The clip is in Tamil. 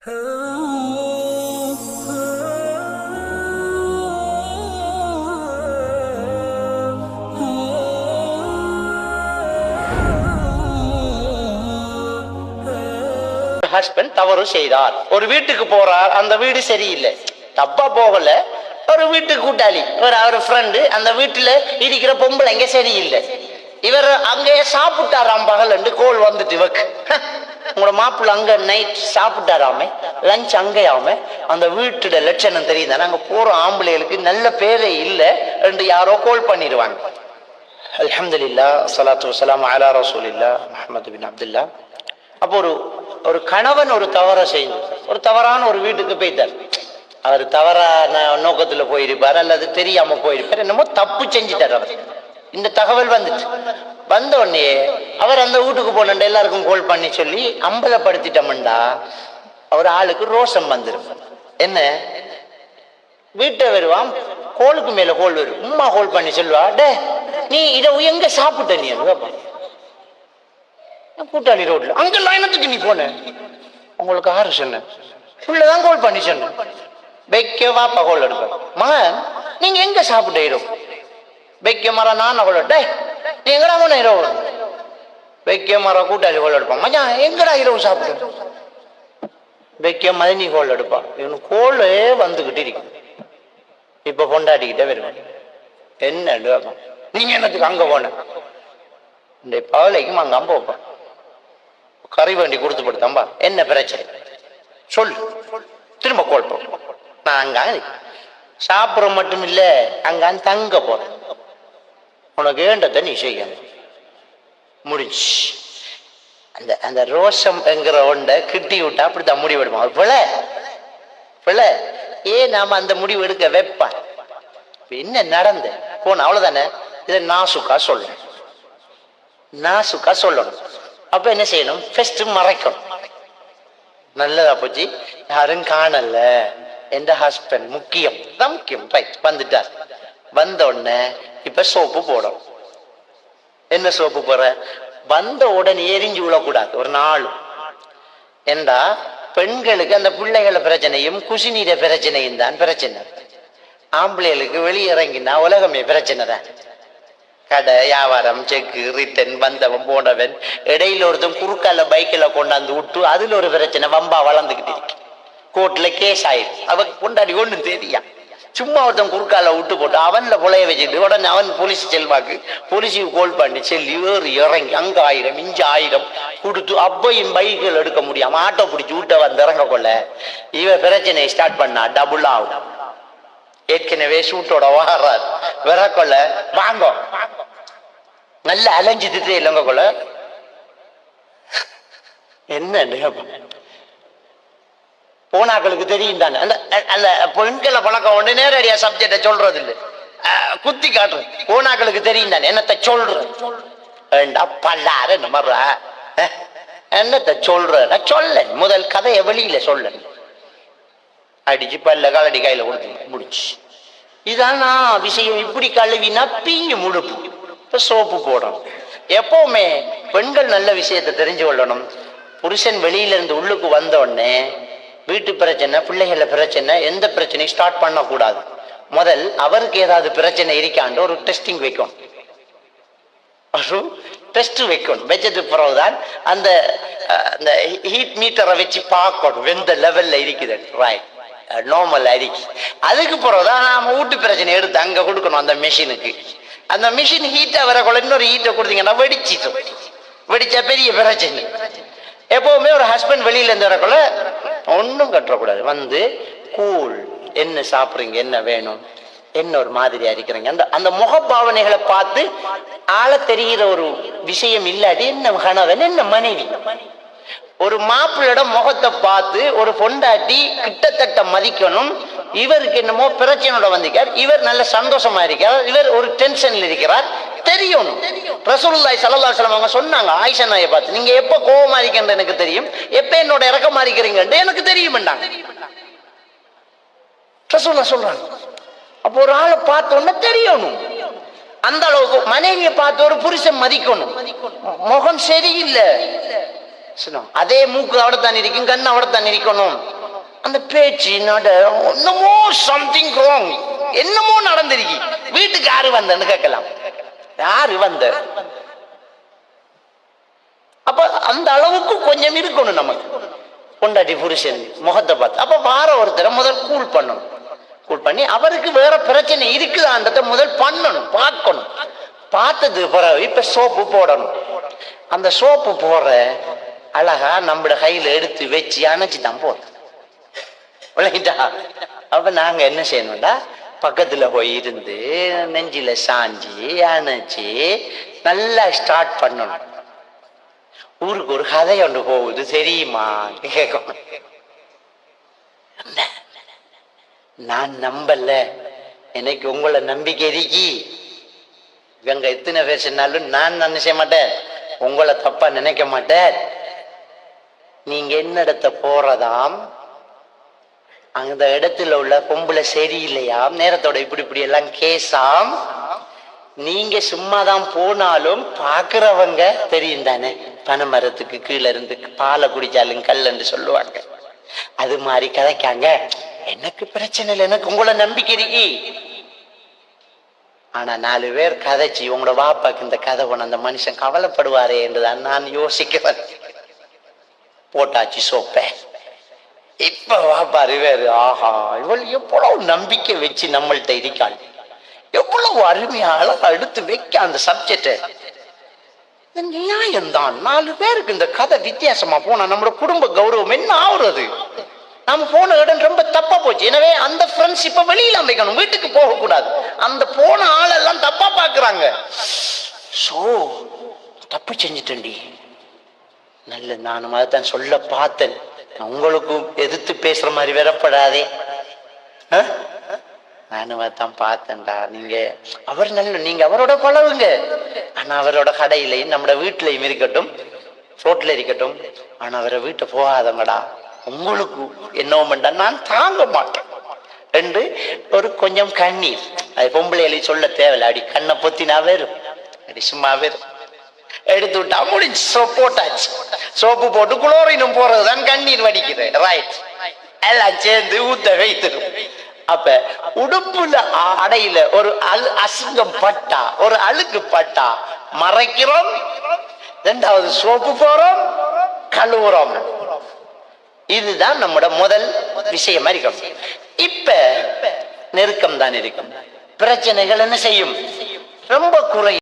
ஹஸ்பண்ட் தவறு செய்தார், ஒரு வீட்டுக்கு போறார், அந்த வீடு சரியில்லை, தப்பா போகல, ஒரு வீட்டு கூட்டாளி அவர் ஃப்ரெண்டு, அந்த வீட்டுல இருக்கிற பொம்பளைங்க சரியில்லை, இவர் அங்கேயே சாப்பிட்டாராம் பகல் என்று கோல் வந்துட்டு இவக்கு உங்களோட மாப்பிள்ள அங்க நைட் சாப்பிட்டாராமே, லஞ்ச் அங்கேயாமே, அந்த வீட்டுட லட்சணம் தெரியுதானே, அங்க போற ஆம்பளைகளுக்கு நல்ல பேரே இல்லை என்று யாரோ கோல் பண்ணிடுவாங்க. அல்ஹம்துலில்லாஹ் ஸலாத்து வஸ்ஸலாமு அலா ரசூலில்லாஹ் முஹம்மது பின் அப்துல்லாஹ். அப்போ ஒரு கணவன் ஒரு தவறை செய்து ஒரு தவறான ஒரு வீட்டுக்கு போய்த்தார். அவர் தவறான நோக்கத்துல போயிருப்பார் அல்லது தெரியாம போயிருப்பார், என்னமோ தப்பு செஞ்சுட்டார் அவர். இந்த தகவல் வந்துச்சு. வந்த உடனே அவர் அந்த வீட்டுக்கு போன எல்லாருக்கும் கோல் பண்ணி சொல்லி அம்பலப்படுத்திட்டோம்டா அவர் ஆளுக்கு ரோஷம் வந்துடும். என்ன வீட்டை வருவான், கோலுக்கு மேல கோல் வரும், உம்மா கோல் பண்ணி சொல்லுவா, டே நீ இதை எங்க சாப்பிட்ட, நீ கூட்டாளி ரோட்ல அங்க லைனத்துக்கு நீ போன, உங்களுக்கு ஆறு சொன்ன உள்ளதான் கோல் பண்ணி சொன்ன, வைக்க வாப்பா கோல் எடுப்ப, மகன் நீங்க எங்க சாப்பிட்ட இரவு, வைக்க மர நான் கோல் டே நீ எங்கடா போன இரவு, வைக்க மர கூட்டாளி கோல் எடுப்பான், மச்சான் எங்கடா இரவு சாப்பிட்ட, வைக்க மதனி கோல் எடுப்பான், இவனு கோலே வந்துகிட்டு இருக்கு. இப்ப கொண்டாடிக்கிட்டே வருவேன், என்ன நீங்க என்னத்துக்கு அங்க போன, இந்த பவலைக்கும் அங்க அம்ப வைப்பான், கறி வண்டி கொடுத்து போடுத்தாம்பா, என்ன பிரச்சனை சொல்லு, திரும்ப கோல் போ, நான் அங்க சாப்பிட மட்டும் இல்ல அங்க தங்க போறேன், உனக்கு வேண்டதை நீ செய்யணும், முடிஞ்சு. அந்த அந்த ரோஷம் என்கிற ஒன்றை கிட்டி விட்டா அப்படித்தான் முடிவு எடுப்பான். பிள்ளை ஏன் நாம அந்த முடிவு எடுக்க வைப்பான், என்ன நடந்த போன அவ்வளவுதானே, இதை நாசுக்கா சொல்லணும், நாசுக்கா சொல்லணும். அப்ப என்ன செய்யணும், ஃபர்ஸ்ட் மறைக்கணும். நல்லதா போச்சு, யாரும் காணல, எந்த ஹஸ்பண்ட் முக்கியம் தான் முக்கியம், ரைட் வந்துட்டார். வந்த உடனே இப்ப சோப்பு போடும். என்ன சோப்பு போற, வந்த உடனே எரிஞ்சு விழக்கூடாது ஒரு நாள். ஏண்டா பெண்களுக்கு அந்த பிள்ளைகள பிரச்சனையும் குசிநீர பிரச்சனையும் தான் பிரச்சனை, ஆம்பளைகளுக்கு வெளியே இறங்கினா உலகமே பிரச்சனை தான். கடை வியாபாரம், செக்கு, ரிட்டன், வந்தவன் போனவன், இடையில ஒருத்தன் குறுக்கால பைக்கில் கொண்டாந்து விட்டு அதுல ஒரு பிரச்சனை வம்பா வளர்ந்துகிட்டு இருக்கு, கோர்ட்ல கேஸ் ஆயிடுச்சு, அவன் கொண்டாடி ஒண்ணும் தெரியா, சும்மா ஒருத்தன் குறுக்கால விட்டு போட்டு அவன்ல புலைய வச்சுட்டு உடனே அவன் போலீஸ் செல்வாக்கு, போலீஸுக்கு கோல் பண்ணி செல்லி ஏறி இறங்கி அங்க 1000 இஞ்சு 1000 கொடுத்து அப்பையும் பைக்குகள் எடுக்க முடியாம ஆட்டோ பிடிச்சி விட்ட வந்து இறங்க கொள்ள இவன் பிரச்சனையை ஸ்டார்ட் பண்ணா டபுள் ஆகும். ஏற்கனவே சூட்டோட வாரார் விறக்கொள்ள வாங்க நல்ல அலைஞ்சிட்டு இல்லைங்க கொள்ள என்ன போனாக்களுக்கு தெரியும் தானே, அந்த அந்த பெண்களை பழக்கம் ஒன்று நேரடியா சப்ஜெக்ட சொல்றது இல்லை, குத்தி காட்டுறது. போனாக்களுக்கு தெரியும் தானே என்னத்தை சொல்றது, பல்லார இந்த மாதிரி என்னத்தை சொல்ற சொல்ல, முதல் கதையை வெளியில சொல்ல, அடிச்சு பல்ல காலடி கையில கொடுத்து முடிச்சு. இதானா விஷயம், இப்படி கழுவினா பீஞ்சு முழுப்பு. இப்ப சோப்பு போடணும். எப்பவுமே பெண்கள் நல்ல விஷயத்தை தெரிஞ்சு கொள்ளணும். புருஷன் வெளியில இருந்து உள்ளுக்கு வந்த உடனே வீட்டு பிரச்சனை, பிள்ளைகள பிரச்சனை, எந்த பிரச்சனையும் ஸ்டார்ட் பண்ணக்கூடாது. முதல் அவருக்கு ஏதாவது பிரச்சனை இருக்காண்டு ஒரு டெஸ்டிங் வைக்கணும், டெஸ்ட் வைக்கணும். வச்சதுக்கு பிறகுதான் அந்த ஹீட் மீட்டரை வச்சு பார்க்கணும் எந்த லெவல்ல இருக்குது, ரைட் நார்மல் அரிக்கு. அதுக்கு பிறகுதான் நாம வீட்டு பிரச்சனை எடுத்து அங்க கொடுக்கணும் அந்த மெஷினுக்கு. அந்த மிஷின் ஹீட்டா வரக்குள்ள இன்னொரு ஹீட்டை கொடுத்தீங்கன்னா வெடிச்சிடும், வெடிச்சா பெரிய பிரச்சனை. எப்பவுமே ஒரு ஹஸ்பண்ட் வெளியில இருந்து வரக்குள்ள ஒன்றும் கட்டக்கூடாது, வந்து கூல், என்ன சாப்பிடுறீங்க, என்ன வேணும், என்ன ஒரு மாதிரியா இருக்கிறீங்க, அந்த அந்த முகபாவனைகளை பார்த்து ஆள தெரிகிற ஒரு விஷயம் இல்லாட்டி என்ன கணவன் என்ன மனைவி. ஒரு மாப்பிள்ளோட முகத்தை பார்த்து ஒரு பொண்டாட்டி கிட்டத்தட்ட மதிக்கணும். இவருக்கு என்னமோ பிரச்சனையோட வந்திருக்கார், இவர் நல்ல சந்தோஷமா இருக்கிறார், இவர் ஒரு டென்ஷன்ல இருக்கிறார் தெரியணும். ரசூலுல்லாஹி ஸல்லல்லாஹு அலைஹி வஸல்லம் அவங்க சொன்னாங்க ஆயிஷா நாயை பார்த்து, நீங்க எப்ப கோவமா இருக்கீங்கன்னு எனக்கு தெரியும், எப்ப என்னோட இறக்கமா இருக்கிறீங்கன்னு எனக்கு தெரியும்ண்டாங்க. ரசூலுல்லாஹ் சொல்றாங்க. அப்போ ஒரு ஆளை பார்த்தோன்னா தெரியணும், அந்த அளவுக்கு மனைவியை பார்த்து ஒரு புருஷன் மதிக்கணும். முகம் சரியில்லை, அதே மூக்கு அவடத்தான் இருக்கும், கண் அவடத்தான் இருக்கணும், அந்த பேச்சு நட என்னமோ சம்திங் ராங், என்னமோ நடந்திருக்கு. வீட்டுக்கு யாரு வந்தன்னு கேட்கலாம், யாரு வந்த? அப்ப அந்த அளவுக்கு கொஞ்சம் இருக்கணும் நமக்கு. பொண்டாட்டி புருஷன் முகத்தை பார்த்து அப்ப வார ஒருத்தரை முதல் கூல் பண்ணணும். கூல் பண்ணி அவருக்கு வேற பிரச்சனை இருக்குதான்றத முதல் பண்ணணும், பார்க்கணும். பார்த்தது பிறகு இப்ப சோப்பு போடணும். அந்த சோப்பு போடுற அழகா நம்மளோட கையில எடுத்து வச்சு அணைச்சு தான் போதும். அப்ப நாங்க என்ன செய்யணும்டா, பக்கத்துல போய் இருந்து நெஞ்சில சாஞ்சி அணைச்சு நல்லா ஸ்டார்ட் பண்ணணும். ஊருக்கு ஒரு கதை ஒன்று போகுது தெரியுமா கேட்கணும். நான் நம்பல, எனக்கு உங்களை நம்பிக்கை இருக்கி. இவங்க எத்தனை பேர் சொன்னாலும் நான் நினைச்ச மாட்டேன், உங்களை தப்பா நினைக்க மாட்டேன். நீங்க என்ன இடத்த போறதாம், அந்த இடத்துல உள்ள பொம்பளை சரியில்லையாம், நேரத்தோட இப்படி இப்படி எல்லாம் கேசாம். நீங்க சும்மாதான் போனாலும் பாக்குறவங்க தெரியும் தானே, பனைமரத்துக்கு கீழே இருந்து பாலை குடிச்சாலும் கல்லுன்னு சொல்லுவாங்க. அது மாதிரி கதைக்காங்க. எனக்கு பிரச்சனை இல்லை, எனக்கு உங்களை நம்பிக்கை இருக்கி. ஆனா 4 பேர் கதைச்சு உங்களோட வாப்பாக்கு இந்த கதை போன அந்த மனுஷன் கவலைப்படுவாரே என்றுதான் நான் யோசிக்கிறேன். போட்டாச்சு சோப்ப. இப்ப வாப்பாரு வேறு, ஆஹா இவள் எவ்வளவு நம்பிக்கை வச்சு நம்மள்கிட்ட இருக்காள், எவ்வளவு அருமையா அழகா எடுத்து வைக்க அந்த சப்ஜெக்ட். நியாயம்தான். 4 பேருக்கு இந்த கதை வித்தியாசமா போனா நம்மளோட குடும்ப கௌரவம் என்ன ஆகுறது? நாம போன இடம் ரொம்ப தப்பா போச்சு. எனவே அந்த ஃப்ரெண்ட்ஸ் இப்ப வெளியில அமைக்கணும், வீட்டுக்கு போக கூடாது. அந்த போன ஆளெல்லாம் தப்பா பாக்குறாங்க. சோ தப்பு செஞ்சுட்டேன்டி. நல்ல நானும் அதைத்தான் சொல்ல பார்த்தேன். உங்களுக்கும் எதிர்த்து பேசுற மாதிரி வரப்படாதே. நானும் அதான் பார்த்தேன்டா. நீங்க அவர் நல்ல, நீங்க அவரோட பழகுங்க. ஆனா அவரோட கடையிலையும் நம்மட வீட்லயும் இருக்கட்டும், ரோட்ல இருக்கட்டும், ஆனா அவரை வீட்டை போகாதங்கடா. உங்களுக்கு என்னவோ நான் தாங்க மாட்டேன் என்று ஒரு கொஞ்சம் கண்ணீர். அது பொம்பளையில சொல்ல தேவையில்லை. அப்படி கண்ணை பொத்தினா வேறும், அப்படி சும்மா வேறும் எடுத்து விட்டா முடிஞ்சு. சோப்பு போட்டாச்சு. சோப்பு போட்டு குளோரினும் போறதுதான் கண்ணீர் வடிக்குது. ரைட், எல்லாம் சேர்ந்து ஊத்த வைத்துடும். அப்ப உடுப்புல அடையில ஒரு அசிங்கம் பட்டா, ஒரு அழுக்கு பட்டா மறைக்கிறோம். 2வது சோப்பு போறோம், கழுவுறோம். இதுதான் நம்மோட முதல் விஷயமா இருக்கும். இப்ப நெருக்கம் தான் இருக்கும். பிரச்சனைகள் என்ன செய்யும், ரொம்ப குறை.